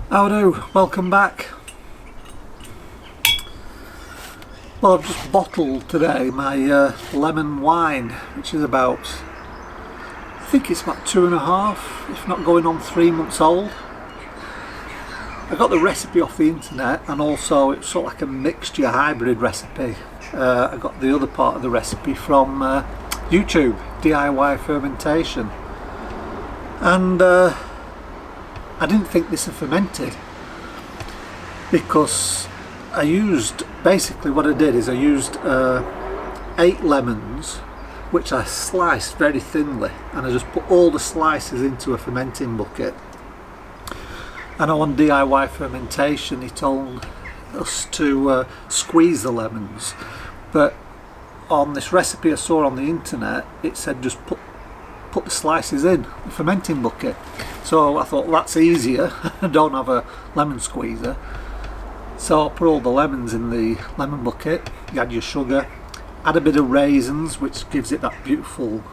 How do? Welcome back. Well, I've just bottled today my lemon wine, which is about, I think it's about 2.5, if not going on 3 months old. I got the recipe off the internet, and also it's sort of like a mixture hybrid recipe. I got the other part of the recipe from YouTube, DIY fermentation, and I didn't think this had fermented because I used, basically what I did is I used 8 lemons which I sliced very thinly, and I just put all the slices into a fermenting bucket. And on DIY fermentation he told us to squeeze the lemons, but on this recipe I saw on the internet it said just put the slices in the fermenting bucket. So I thought, well, that's easier. I don't have a lemon squeezer, so I put all the lemons in the lemon bucket. You add your sugar, add a bit of raisins, which gives it that beautiful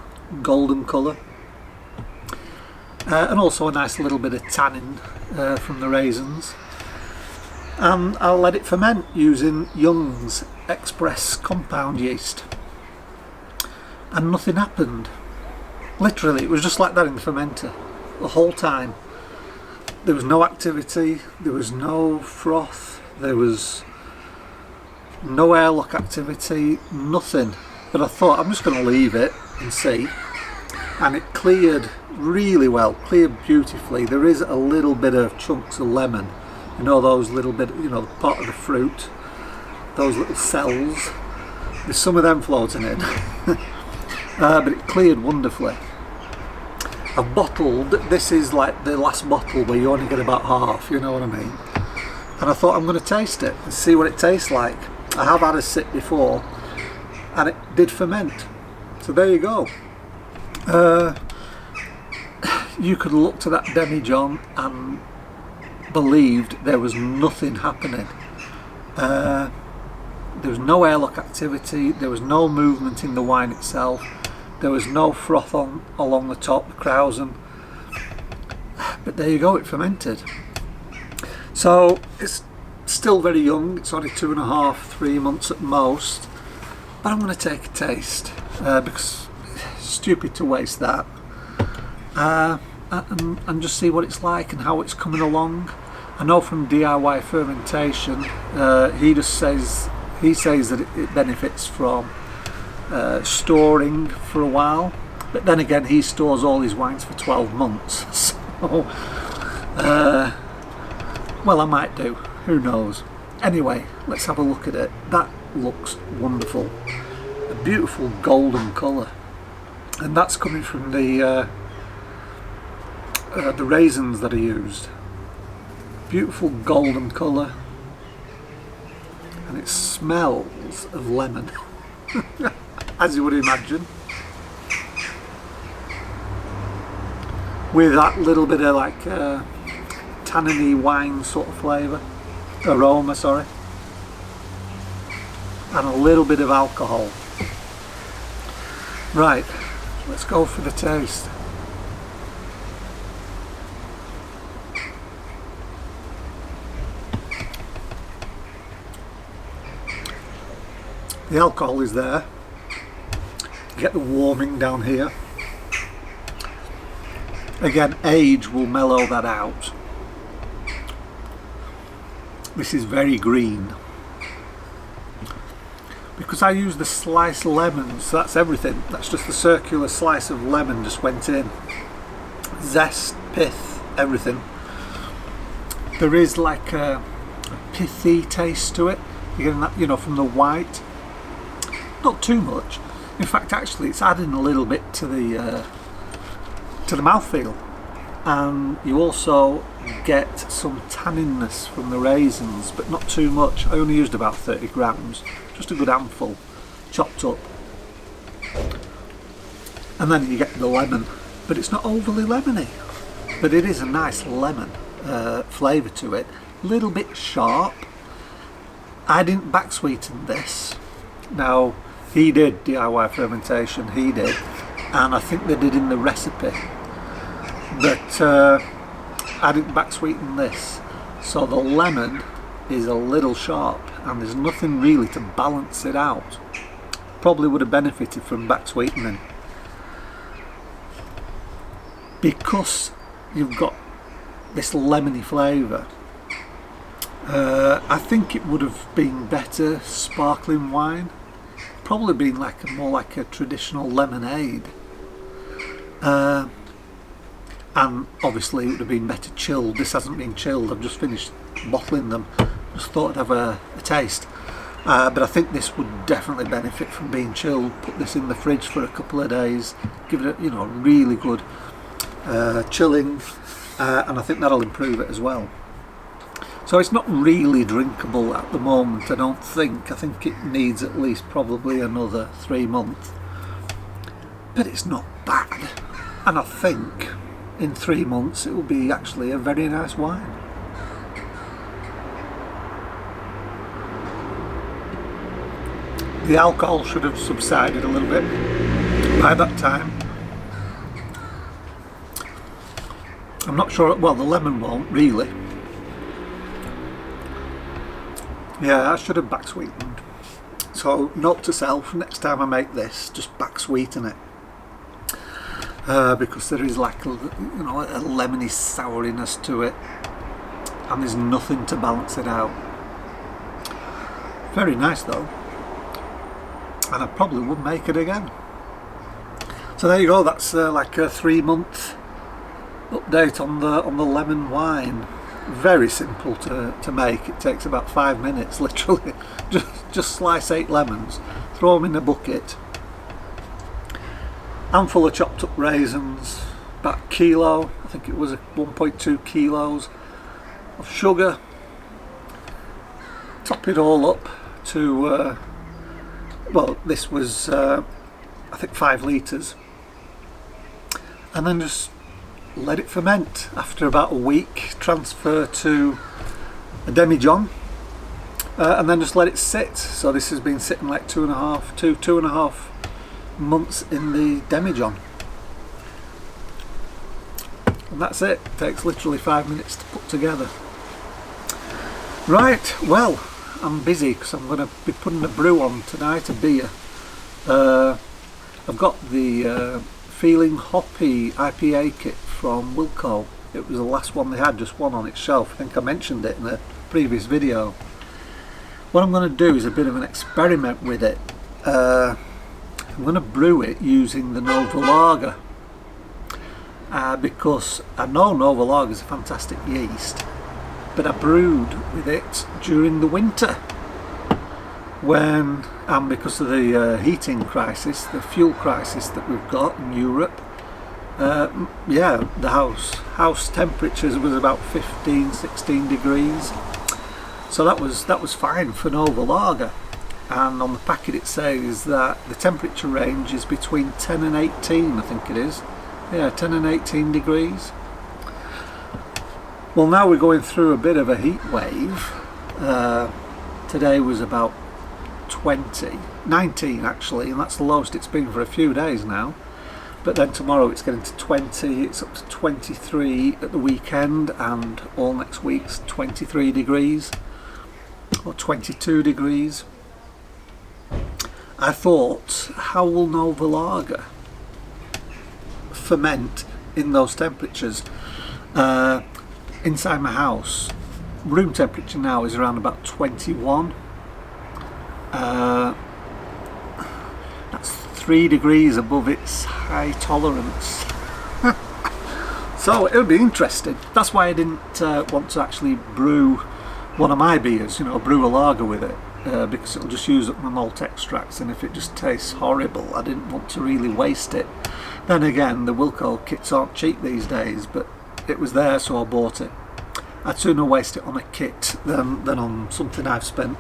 golden colour, and also a nice little bit of tannin from the raisins, and I'll let it ferment using Young's Express compound yeast, and nothing happened. Literally, it was just like that in the fermenter the whole time. There was no activity, there was no froth, there was no airlock activity, nothing. But I thought, I'm just going to leave it and see. And it cleared really well, cleared beautifully. There is a little bit of chunks of lemon, you know, those little bit, you know, part of the fruit, those little cells. There's some of them floating in. But it cleared wonderfully. I've bottled, this is like the last bottle where you only get about half, you know what I mean? And I thought I'm going to taste it and see what it tastes like. I have had a sip before and it did ferment. So there you go. You could look to that demijohn and believed there was nothing happening. There was no airlock activity, there was no movement in the wine itself, there was no froth along the top, the krausen, but there you go, it fermented. So it's still very young, it's only 2.5, 3 months at most, but I'm going to take a taste because it's stupid to waste that, and just see what it's like and how it's coming along. I know from DIY fermentation, he says that it benefits from storing for a while, but then again he stores all his wines for 12 months, so well, I might do, who knows. Anyway, let's have a look at it. That looks wonderful, a beautiful golden colour, and that's coming from the raisins that I used. Beautiful golden colour, and it smells of lemon as you would imagine, with that little bit of like tanniny wine sort of flavour, aroma, sorry, and a little bit of alcohol. Right, let's go for the taste. The alcohol is there, you get the warming down here. Again, age will mellow that out. This is very green. Because I used the sliced lemons, so that's everything. That's just the circular slice of lemon just went in. Zest, pith, everything. There is like a pithy taste to it. You're getting that, you know, from the white. Not too much. In fact, actually, it's adding a little bit to the mouthfeel, and you also get some tanninness from the raisins, but not too much. I only used about 30 grams, just a good handful, chopped up. And then you get the lemon, but it's not overly lemony, but it is a nice lemon flavour to it. A little bit sharp. I didn't back sweeten this. Now, he did DIY fermentation, he did, and I think they did in the recipe, but I didn't back sweeten this. So the lemon is a little sharp and there's nothing really to balance it out. Probably would have benefited from back sweetening. Because you've got this lemony flavour, I think it would have been better sparkling wine. Probably been like more like a traditional lemonade. And obviously it would have been better chilled. This hasn't been chilled, I've just finished bottling them. Just thought I'd have a taste. But I think this would definitely benefit from being chilled. Put this in the fridge for a couple of days, give it a really good chilling, and I think that'll improve it as well. So it's not really drinkable at the moment, I don't think. I think it needs at least probably another 3 months. But it's not bad. And I think in 3 months it will be actually a very nice wine. The alcohol should have subsided a little bit by that time. I'm not sure, well, the lemon won't really. Yeah, I should have back sweetened. So note to self, next time I make this, just back sweeten it. Because there is like a lemony souriness to it, and there's nothing to balance it out. Very nice though, and I probably would make it again. So there you go. That's like a 3-month update on the lemon wine. Very simple to make. It takes about 5 minutes, literally. Just slice 8 lemons, throw them in a bucket. Handful of chopped up raisins, about a kilo, I think it was 1.2 kilos of sugar. Top it all up to, well, this was I think 5 litres, and then just let it ferment. After about a week, transfer to a demijohn, and then just let it sit. So this has been sitting like 2.5 months in the demijohn, and that's it. Takes literally 5 minutes to put together. Right, well, I'm busy because I'm going to be putting a brew on tonight, a beer. I've got the Feeling Hoppy IPA kit from Wilco. It was the last one they had, just one on its shelf. I think I mentioned it in a previous video. What I'm going to do is a bit of an experiment with it. I'm going to brew it using the Nova Lager, because I know Nova Lager is a fantastic yeast, but I brewed with it during the winter when, and because of the heating crisis, the fuel crisis that we've got in Europe, yeah, the house temperatures was about 15-16 degrees, so that was fine for Nova Lager. And on the packet it says that the temperature range is between 10 and 18, I think it is. Yeah, 10 and 18 degrees. Well, now we're going through a bit of a heat wave. Today was about 19 actually, and that's the lowest it's been for a few days now. But then tomorrow it's getting to 20, it's up to 23 at the weekend, and all next week's 23 degrees or 22 degrees. I thought, how will Nova Lager ferment in those temperatures? Inside my house, room temperature now is around about 21. That's 3 degrees above its high tolerance. So it'll be interesting. That's why I didn't want to actually brew one of my beers, brew a lager with it. Because it'll just use up my malt extracts, and if it just tastes horrible, I didn't want to really waste it. Then again, the Wilco kits aren't cheap these days, but it was there, so I bought it. I'd sooner waste it on a kit than on something I've spent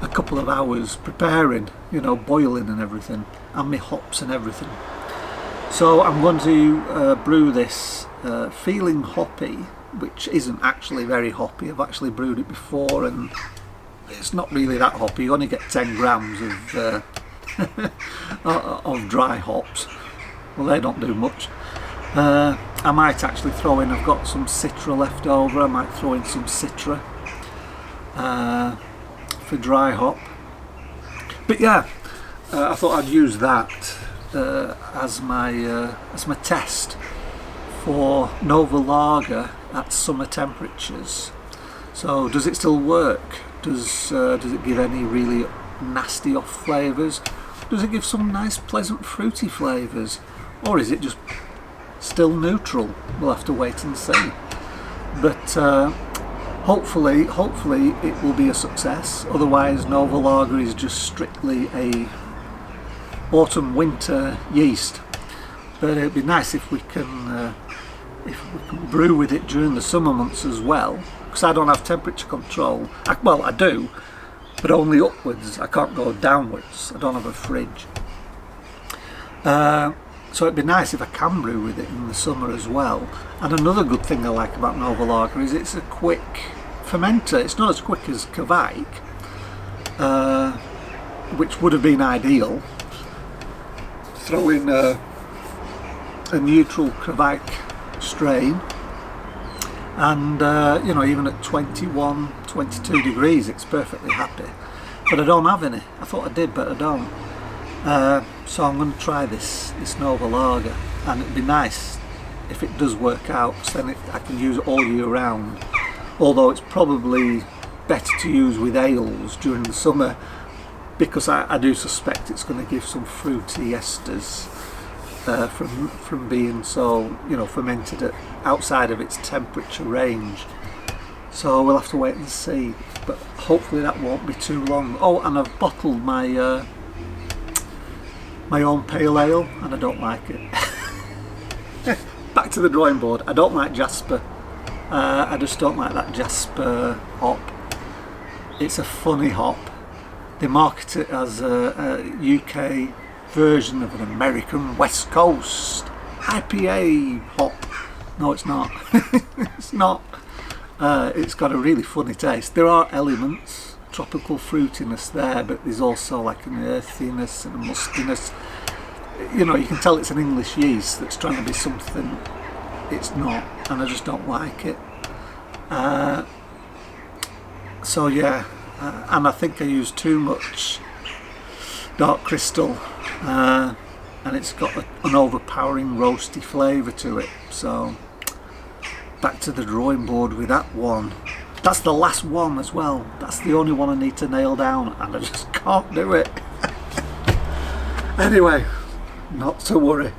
a couple of hours preparing, boiling and everything, and my hops and everything. So I'm going to brew this Feeling Hoppy, which isn't actually very hoppy. I've actually brewed it before, and it's not really that hoppy. You only get 10 grams of of dry hops. Well, they don't do much. I might actually throw in, I've got some Citra left over, I might throw in some Citra for dry hop. But yeah, I thought I'd use that as my test for Nova Lager at summer temperatures. So does it still work? Does it give any really nasty off flavours? Does it give some nice pleasant fruity flavours? Or is it just still neutral? We'll have to wait and see. But hopefully it will be a success. Otherwise Nova Lager is just strictly a autumn winter yeast. But it'd be nice if we can brew with it during the summer months as well, because I don't have temperature control. Well, I do, but only upwards. I can't go downwards. I don't have a fridge. So it'd be nice if I can brew with it in the summer as well. And another good thing I like about Nova Lager is it's a quick fermenter. It's not as quick as Kveik, which would have been ideal. Throw in a neutral Kveik strain, and you know, even at 21, 22 degrees it's perfectly happy. But I don't have any. I thought I did, but I don't. So I'm going to try this Nova Lager, and it'd be nice if it does work out, so then I can use it all year round. Although it's probably better to use with ales during the summer, because I do suspect it's going to give some fruity esters from being so, you know, fermented at outside of its temperature range. So we'll have to wait and see, but hopefully that won't be too long. Oh, and I've bottled my my own pale ale, and I don't like it. Back to the drawing board. I don't like Jasper. I just don't like that Jasper hop. It's a funny hop. They market it as a UK version of an American West Coast IPA hop. No, it's not. It's not. It's got a really funny taste. There are elements, tropical fruitiness there, but there's also like an earthiness and a mustiness. You know, you can tell it's an English yeast that's trying to be something it's not, and I just don't like it. So yeah, and I think I used too much dark crystal, and it's got an overpowering roasty flavour to it. So back to the drawing board with that one. That's the last one as well. That's the only one I need to nail down, and I just can't do it. Anyway, not to worry.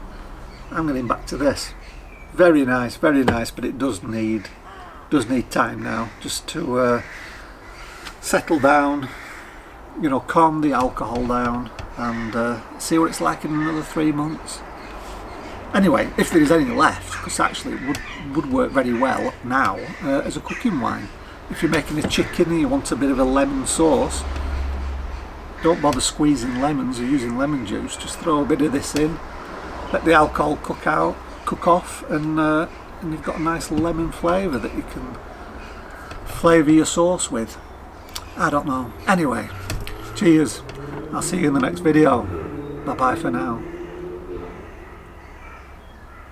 I'm getting back to this. Very nice, but it does need time now, just to settle down, you know, calm the alcohol down, and see what it's like in another 3 months. Anyway, if there is any left, because actually it would work very well now as a cooking wine. If you're making a chicken and you want a bit of a lemon sauce, don't bother squeezing lemons or using lemon juice. Just throw a bit of this in, let the alcohol cook off, and you've got a nice lemon flavour that you can flavour your sauce with. I don't know. Anyway, cheers. I'll see you in the next video. Bye bye for now.